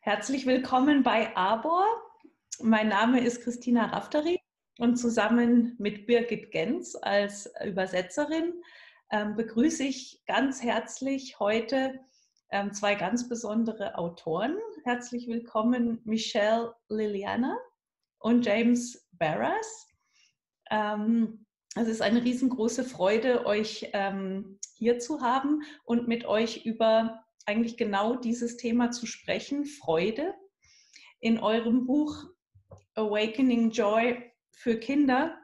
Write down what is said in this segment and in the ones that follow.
Herzlich willkommen bei ABOR. Mein Name ist Christina Rafteri und zusammen mit Birgit Genz als Übersetzerin begrüße ich ganz herzlich heute zwei ganz besondere Autoren. Herzlich willkommen Michelle Liliana und James Barras. Es ist eine riesengroße Freude, euch hier zu haben und mit euch über eigentlich genau dieses Thema zu sprechen, Freude. In eurem Buch Awakening Joy für Kinder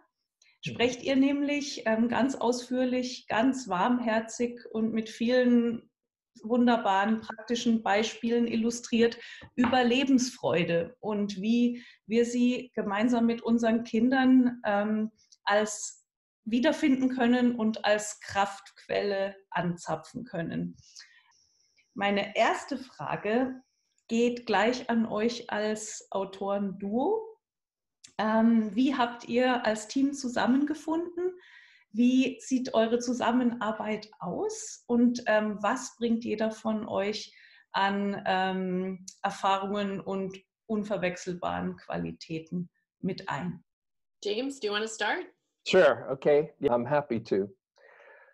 sprecht ihr nämlich ganz ausführlich, ganz warmherzig und mit vielen wunderbaren praktischen Beispielen illustriert über Lebensfreude und wie wir sie gemeinsam mit unseren Kindern als wiederfinden können und als Kraftquelle anzapfen können. Meine erste Frage geht gleich an euch als Autoren-Duo. Wie habt ihr als Team zusammengefunden? Wie sieht eure Zusammenarbeit aus? Und was bringt jeder von euch an Erfahrungen und unverwechselbaren Qualitäten mit ein? James, do you want to start? Sure, okay. Yeah, I'm happy to.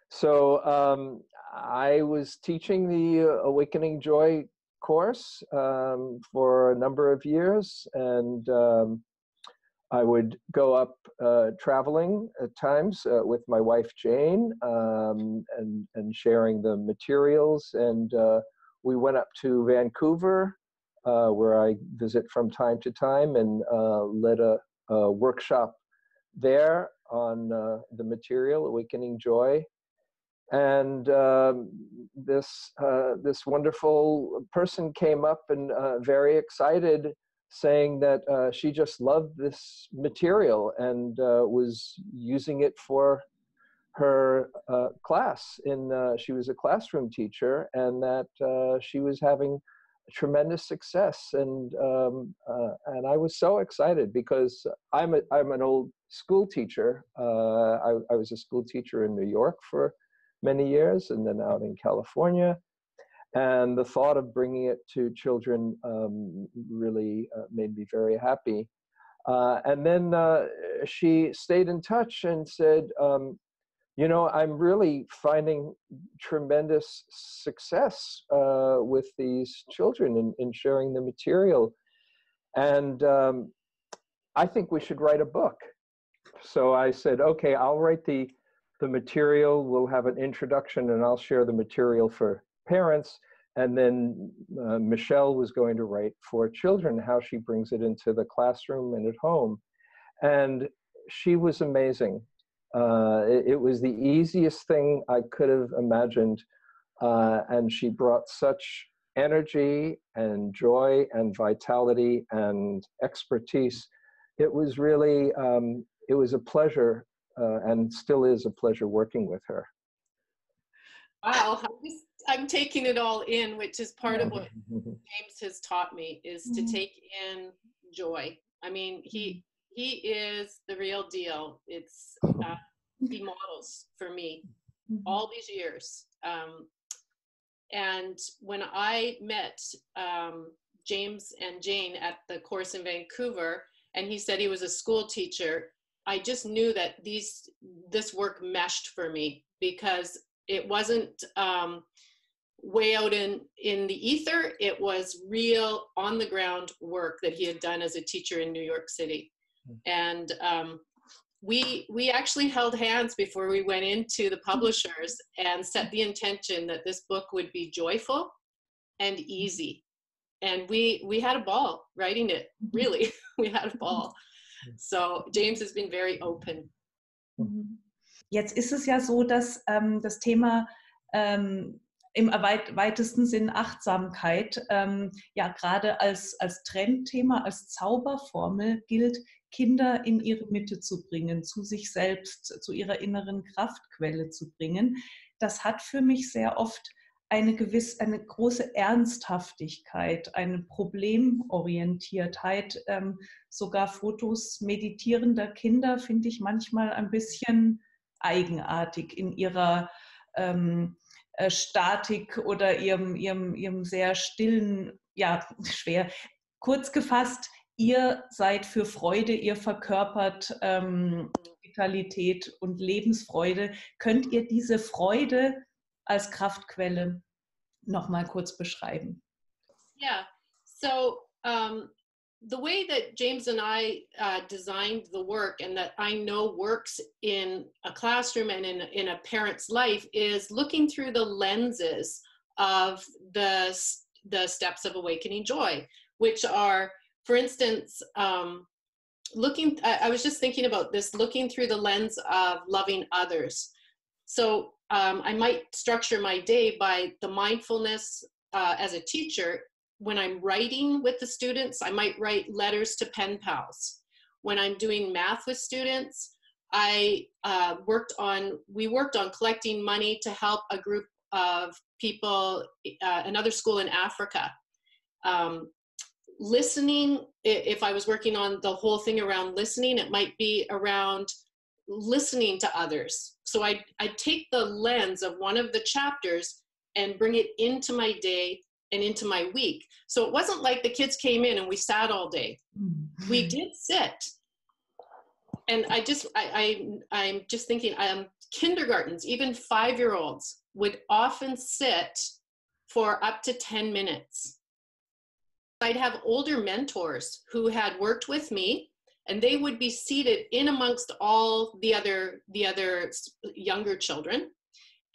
So I was teaching the Awakening Joy course for a number of years, and I would go up traveling at times with my wife Jane and sharing the materials. And we went up to Vancouver, where I visit from time to time, and led a workshop there on the material, Awakening Joy. And this wonderful person came up and very excited, saying that she just loved this material and was using it for her class. She was a classroom teacher, and that she was having tremendous success. And I was so excited because I'm an old school teacher. I was a school teacher in New York for many years, and then out in California. And the thought of bringing it to children really made me very happy. And then she stayed in touch and said, you know, I'm really finding tremendous success with these children in sharing the material. And I think we should write a book. So I said, okay, I'll write the material. We'll have an introduction, and I'll share the material for parents. And then Michelle was going to write for children, how she brings it into the classroom and at home. And she was amazing. It was the easiest thing I could have imagined. And she brought such energy and joy and vitality and expertise. It was really, it was a pleasure and still is a pleasure working with her. Wow, I'm taking it all in, which is part of what James has taught me, is to take in joy. I mean, he is the real deal. It's he models for me all these years. And when I met James and Jane at the course in Vancouver, and he said he was a school teacher, I just knew that this work meshed for me, because it wasn't way out in the ether. It was real on the ground work that he had done as a teacher in New York City. And we actually held hands before we went into the publishers and set the intention that this book would be joyful and easy. And we had a ball writing it, really. We had a ball. So James has been very open. Jetzt ist es ja so, dass das Thema im weitesten Sinn Achtsamkeit ja gerade als Trendthema, als Zauberformel gilt, Kinder in ihre Mitte zu bringen, zu sich selbst, zu ihrer inneren Kraftquelle zu bringen. Das hat für mich sehr oft eine große Ernsthaftigkeit, eine Problemorientiertheit. Sogar Fotos meditierender Kinder finde ich manchmal ein bisschen eigenartig in ihrer Statik oder ihrem sehr stillen ja, schwer. Kurz gefasst, ihr seid für Freude, ihr verkörpert Vitalität und Lebensfreude. Könnt ihr diese Freude als Kraftquelle noch mal kurz beschreiben? Yeah. So the way that James and I designed the work, and that I know works in a classroom and in a parent's life, is looking through the lenses of the steps of awakening joy, which are, for instance, I was just thinking about this, looking through the lens of loving others. So I might structure my day by the mindfulness as a teacher. When I'm writing with the students, I might write letters to pen pals. When I'm doing math with students, we worked on collecting money to help a group of people, another school in Africa. Listening, if I was working on the whole thing around listening, it might be around listening to others. So I take the lens of one of the chapters and bring it into my day and into my week. So it wasn't like the kids came in and we sat all day. We did sit. And I'm just thinking, kindergartens, even 5-year-olds would often sit for up to 10 minutes. I'd have older mentors who had worked with me, and they would be seated in amongst all the other younger children.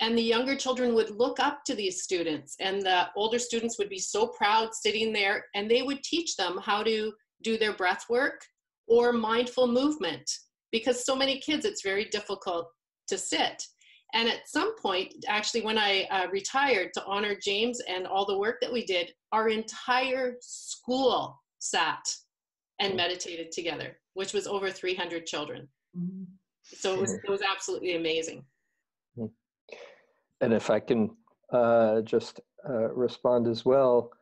And the younger children would look up to these students, and the older students would be so proud sitting there, and they would teach them how to do their breath work or mindful movement, because so many kids, it's very difficult to sit. And at some point, actually, when I retired, to honor James and all the work that we did, our entire school sat and meditated together, which was over 300 children. So it was absolutely amazing. And if I can just respond as well.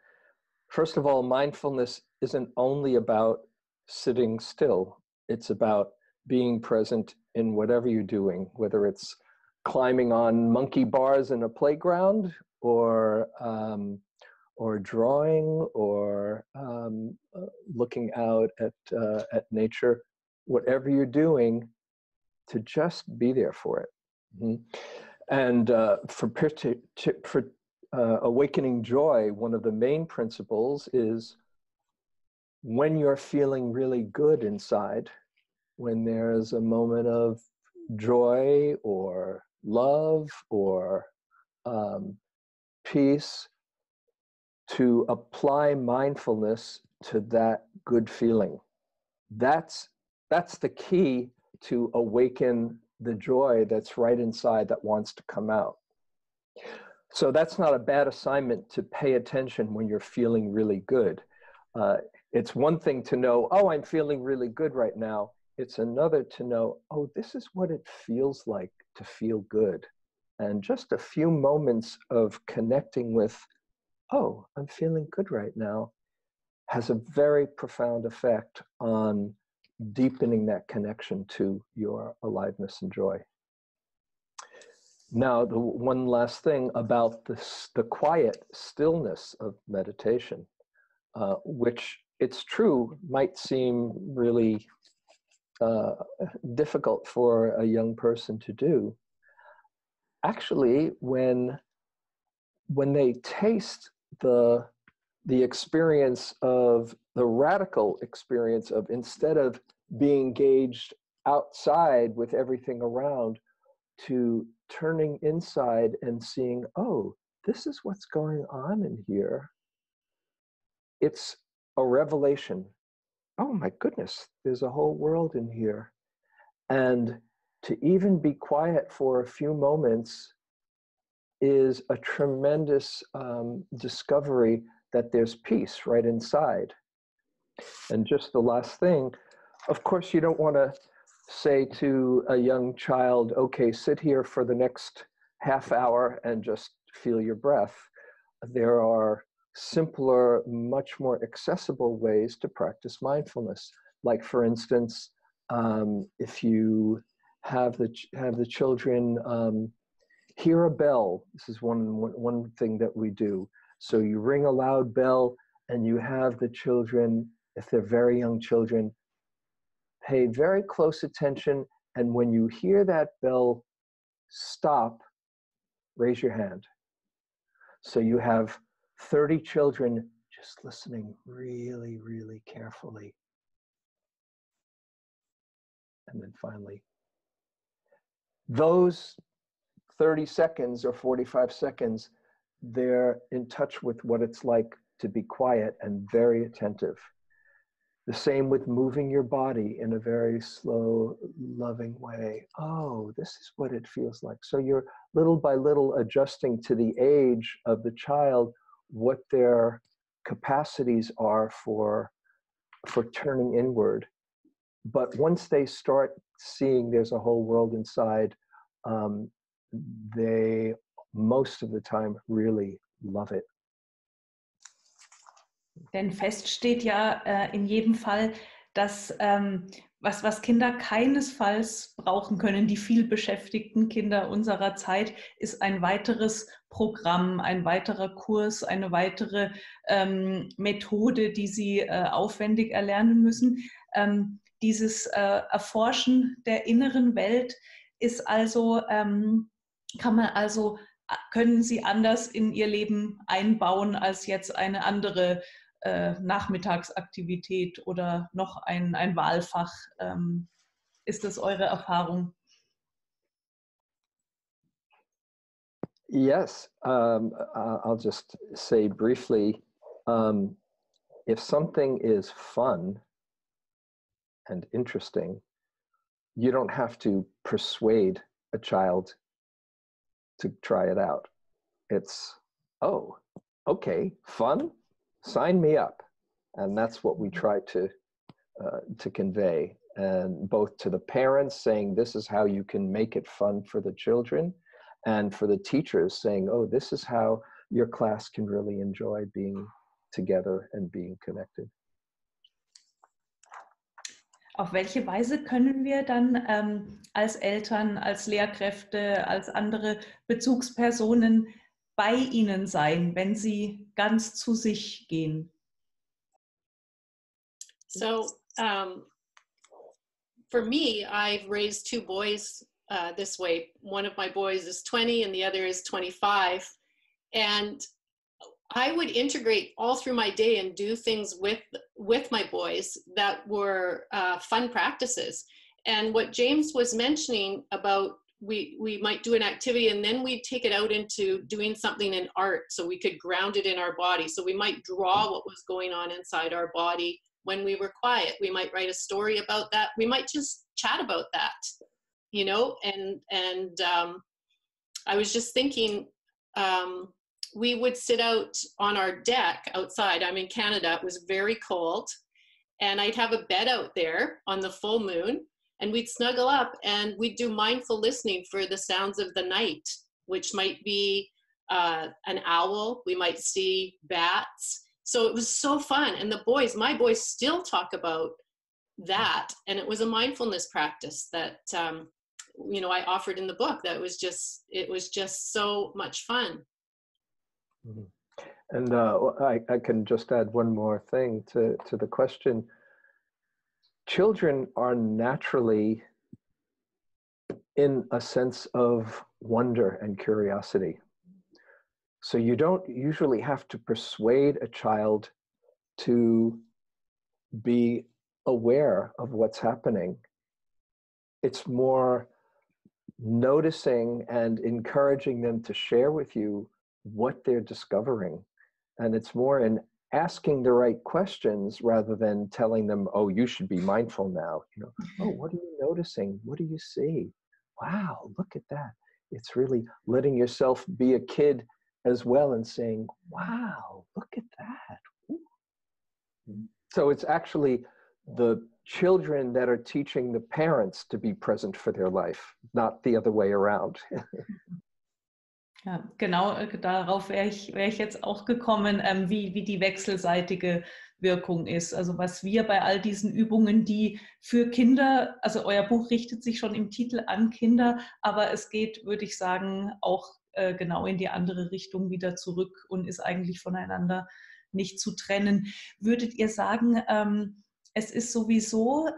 First of all, mindfulness isn't only about sitting still. It's about being present in whatever you're doing, whether it's climbing on monkey bars in a playground, or drawing, or looking out at nature. Whatever you're doing, to just be there for it. Mm-hmm. And for awakening joy, one of the main principles is when you're feeling really good inside, when there's a moment of joy or love or peace, to apply mindfulness to that good feeling. That's the key to awaken the joy that's right inside that wants to come out. So that's not a bad assignment, to pay attention when you're feeling really good. It's one thing to know, oh, I'm feeling really good right now. It's another to know, oh, this is what it feels like to feel good. And just a few moments of connecting with, oh, I'm feeling good right now, has a very profound effect on deepening that connection to your aliveness and joy. Now, the one last thing about this, the quiet stillness of meditation, which it's true might seem really difficult for a young person to do. Actually, when they taste the experience of the radical experience of, instead of being engaged outside with everything around, to turning inside and seeing, oh, this is what's going on in here. It's a revelation. Oh my goodness, there's a whole world in here. And to even be quiet for a few moments is a tremendous discovery that there's peace right inside. And just the last thing, of course, you don't want to say to a young child, okay, sit here for the next half hour and just feel your breath. There are simpler, much more accessible ways to practice mindfulness. Like, for instance, if you have the children hear a bell. This is one thing that we do. So you ring a loud bell and you have the children, if they're very young children, pay very close attention, and when you hear that bell stop, raise your hand. So you have 30 children just listening really, really carefully. And then finally, those 30 seconds or 45 seconds, they're in touch with what it's like to be quiet and very attentive. The same with moving your body in a very slow, loving way. Oh, this is what it feels like. So you're little by little adjusting to the age of the child, what their capacities are for turning inward. But once they start seeing there's a whole world inside, they most of the time really love it. Denn fest steht ja in jedem Fall, dass was Kinder keinesfalls brauchen können, die vielbeschäftigten Kinder unserer Zeit, ist ein weiteres Programm, ein weiterer Kurs, eine weitere Methode, die sie aufwendig erlernen müssen. Dieses Erforschen der inneren Welt ist also, können sie anders in ihr Leben einbauen als jetzt eine andere Nachmittagsaktivität oder noch ein Wahlfach. Ist das eure Erfahrung? Yes, I'll just say briefly, if something is fun and interesting, you don't have to persuade a child to try it out. It's, oh, okay, fun? Sign me up. And that's what we try to convey, and both to the parents saying this is how you can make it fun for the children, and for the teachers saying, oh, this is how your class can really enjoy being together and being connected. Auf welche Weise können wir dann als Eltern, als Lehrkräfte, als andere Bezugspersonen bei ihnen sein, wenn sie ganz zu sich gehen? So for me, I've raised two boys this way. One of my boys is 20 and the other is 25. And I would integrate all through my day and do things with my boys that were fun practices. And what James was mentioning about we might do an activity and then we'd take it out into doing something in art so we could ground it in our body. So we might draw what was going on inside our body when we were quiet. We might write a story about that. We might just chat about that, you know, and I was just thinking, we would sit out on our deck outside. I'm in Canada, it was very cold, and I'd have a bed out there on the full moon, and we'd snuggle up and we'd do mindful listening for the sounds of the night, which might be an owl, we might see bats. So it was so fun. And my boys still talk about that. And it was a mindfulness practice that, you know, I offered in the book. That was it was just so much fun. And I can just add one more thing to the question. Children are naturally in a sense of wonder and curiosity. So you don't usually have to persuade a child to be aware of what's happening. It's more noticing and encouraging them to share with you what they're discovering. And it's more in asking the right questions rather than telling them, oh, you should be mindful now. You know, oh, what are you noticing? What do you see? Wow, look at that. It's really letting yourself be a kid as well and saying, wow, look at that. Ooh. So it's actually the children that are teaching the parents to be present for their life, not the other way around. Ja, genau, darauf wäre ich jetzt auch gekommen, wie die wechselseitige Wirkung ist. Also was wir bei all diesen Übungen, die für Kinder, also euer Buch richtet sich schon im Titel an Kinder, aber es geht, würde ich sagen, auch genau in die andere Richtung wieder zurück und ist eigentlich voneinander nicht zu trennen. Würdet ihr sagen, es ist sowieso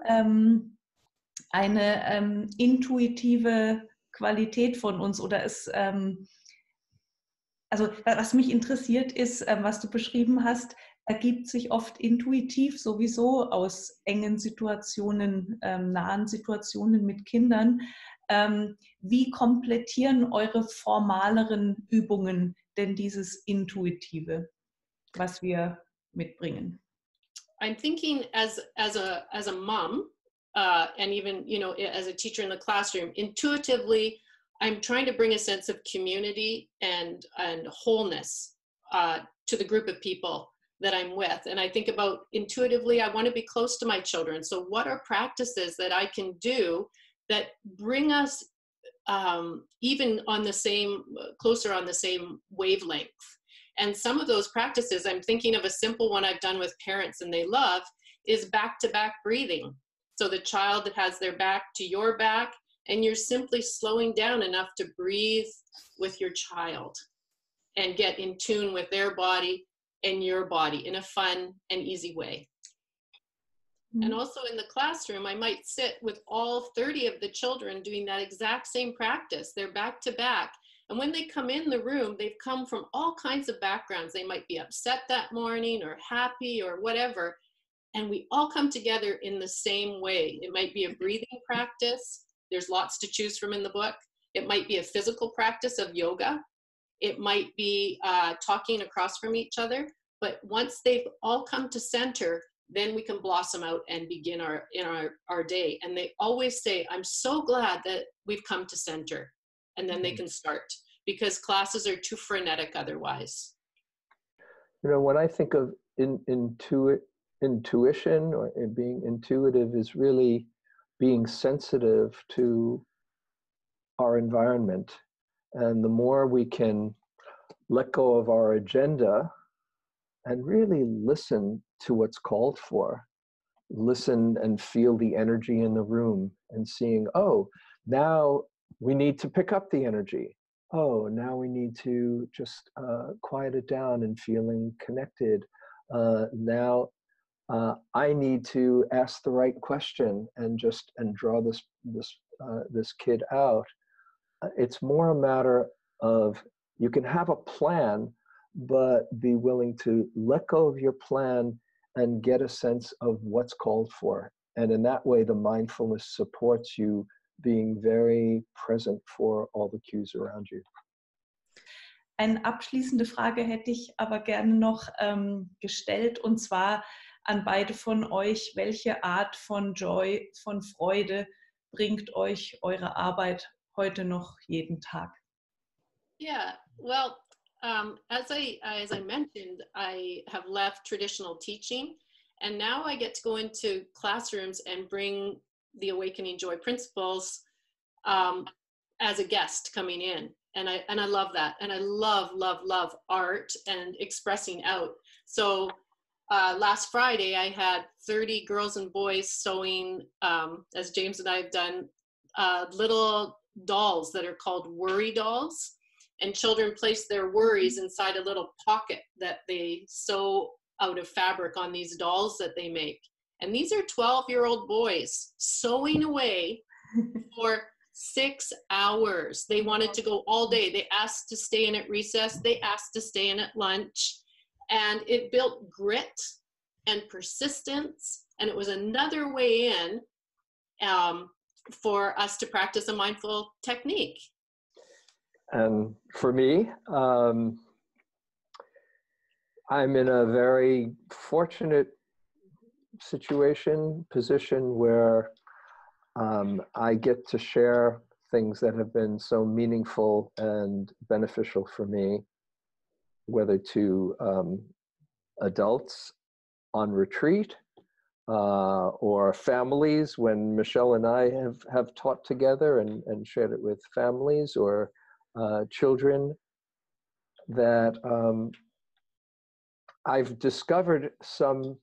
eine intuitive Qualität von uns oder ist, also was mich interessiert ist, was du beschrieben hast, ergibt sich oft intuitiv sowieso aus engen Situationen, nahen Situationen mit Kindern. Wie komplettieren eure formaleren Übungen denn dieses Intuitive, was wir mitbringen? I'm thinking as a mom, and even as a teacher in the classroom, intuitively, I'm trying to bring a sense of community and wholeness to the group of people that I'm with. And I think about intuitively, I want to be close to my children. So what are practices that I can do that bring us even on the same, closer on the same wavelength? And some of those practices, I'm thinking of a simple one I've done with parents and they love, is back-to-back breathing. So the child has their back to your back, and you're simply slowing down enough to breathe with your child and get in tune with their body and your body in a fun and easy way. Mm-hmm. And also in the classroom, I might sit with all 30 of the children doing that exact same practice. They're back to back. And when they come in the room, they've come from all kinds of backgrounds. They might be upset that morning or happy or whatever. And we all come together in the same way. It might be a breathing practice. There's lots to choose from in the book. It might be a physical practice of yoga. It might be talking across from each other. But once they've all come to center, then we can blossom out and begin our day. And they always say, I'm so glad that we've come to center. And then they can start, because classes are too frenetic otherwise. You know, when I think of intuition or being intuitive, is really being sensitive to our environment. And the more we can let go of our agenda and really listen to what's called for, listen and feel the energy in the room and seeing, oh, now we need to pick up the energy. Oh, now we need to just quiet it down and feeling connected. Now I need to ask the right question and draw this kid out. It's more a matter of, you can have a plan, but be willing to let go of your plan and get a sense of what's called for. And in that way, the mindfulness supports you being very present for all the cues around you. Eine abschließende Frage hätte ich aber gerne noch gestellt, und zwar an beide von euch. Welche Art von Joy, von Freude bringt euch eure Arbeit heute noch jeden Tag? Yeah, well, as I mentioned, I have left traditional teaching, and now I get to go into classrooms and bring the Awakening Joy principles as a guest coming in. And I love that. And I love art and expressing out. So last Friday, I had 30 girls and boys sewing, as James and I have done, little dolls that are called worry dolls. And children place their worries inside a little pocket that they sew out of fabric on these dolls that they make. And these are 12-year-old boys sewing away for 6 hours. They wanted to go all day. They asked to stay in at recess. They asked to stay in at lunch. And it built grit and persistence. And it was another way in for us to practice a mindful technique. And for me, I'm in a very fortunate position where I get to share things that have been so meaningful and beneficial for me, whether to adults on retreat or families when Michelle and I have taught together and shared it with families, or children, that I've discovered some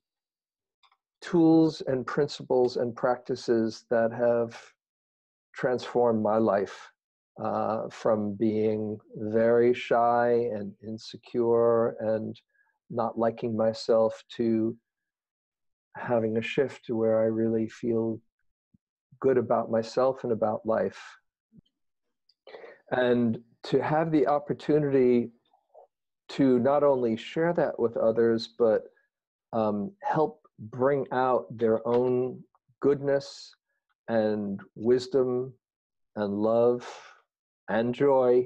tools and principles and practices that have transformed my life from being very shy and insecure and not liking myself to having a shift to where I really feel good about myself and about life. And to have the opportunity to not only share that with others, but help bring out their own goodness and wisdom and love and joy,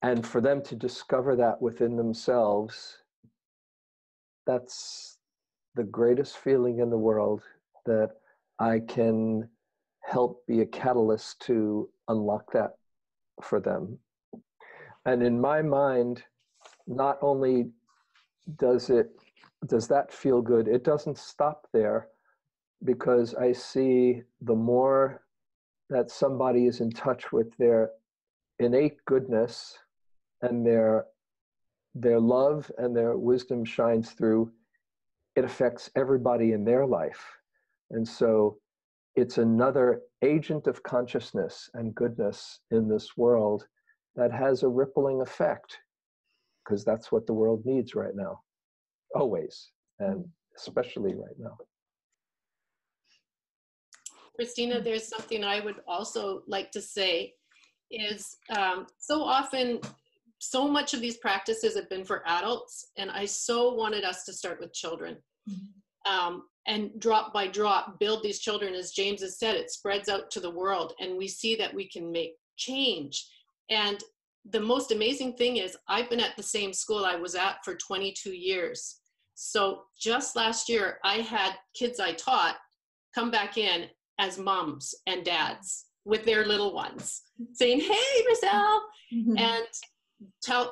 and for them to discover that within themselves, that's the greatest feeling in the world, that I can help be a catalyst to unlock that for them. And in my mind, not only does that feel good, it doesn't stop there, because I see the more that somebody is in touch with their innate goodness and their love and their wisdom shines through, it affects everybody in their life. And so it's another agent of consciousness and goodness in this world that has a rippling effect, because that's what the world needs right now, always, and especially right now. Christina, there's something I would also like to say is so often, so much of these practices have been for adults, and I so wanted us to start with children. And drop by drop, build these children. As James has said, it spreads out to the world, and we see that we can make change. And the most amazing thing is, I've been at the same school I was at for 22 years. So just last year, I had kids I taught come back in as moms and dads with their little ones, saying, "Hey, Marcelle," and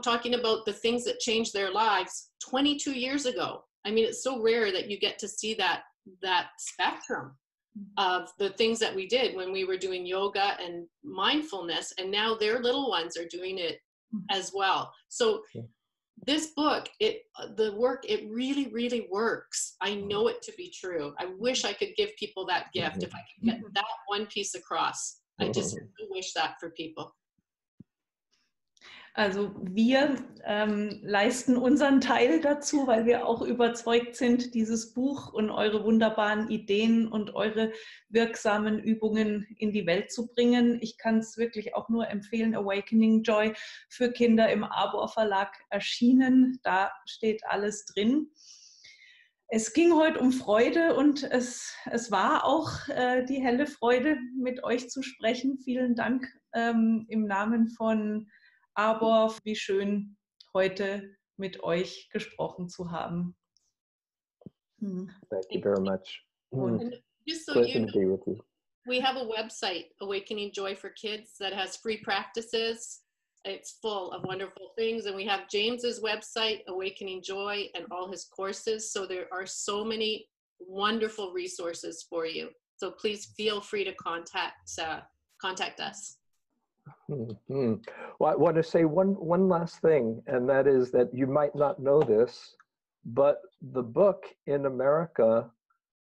talking about the things that changed their lives 22 years ago. I mean, it's so rare that you get to see that spectrum of the things that we did when we were doing yoga and mindfulness, and now their little ones are doing it as well. So this book, the work, it really, really works. I know it to be true. I wish I could give people that gift. If I could get that one piece across, I just wish that for people. Also wir leisten unseren Teil dazu, weil wir auch überzeugt sind, dieses Buch und eure wunderbaren Ideen und eure wirksamen Übungen in die Welt zu bringen. Ich kann es wirklich auch nur empfehlen, Awakening Joy für Kinder im Arbor Verlag erschienen. Da steht alles drin. Es ging heute um Freude, und es war auch die helle Freude, mit euch zu sprechen. Vielen Dank im Namen von Arbor, wie schön, heute mit euch gesprochen zu haben. Thank you very much. Just so Pleasure you to be with you. We have a website, Awakening Joy for Kids, that has free practices. It's full of wonderful things. And we have James's website, Awakening Joy, and all his courses. So there are so many wonderful resources for you. So please feel free to contact us. Well, I want to say one last thing, and that is that you might not know this, but the book in America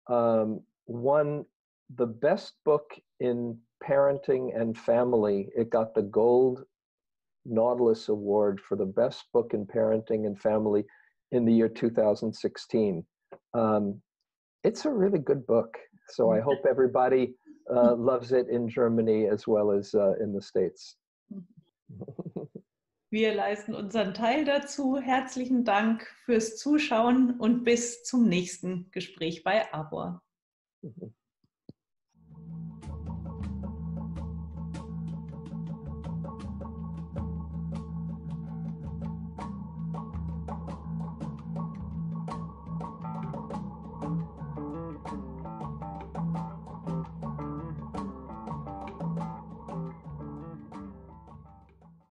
won the best book in parenting and family. It got the Gold Nautilus Award for the best book in parenting and family in the year 2016. It's a really good book, so I hope everybody loves it in Germany as well as in the States. Wir leisten unseren Teil dazu. Herzlichen Dank fürs Zuschauen und bis zum nächsten Gespräch bei Arbor.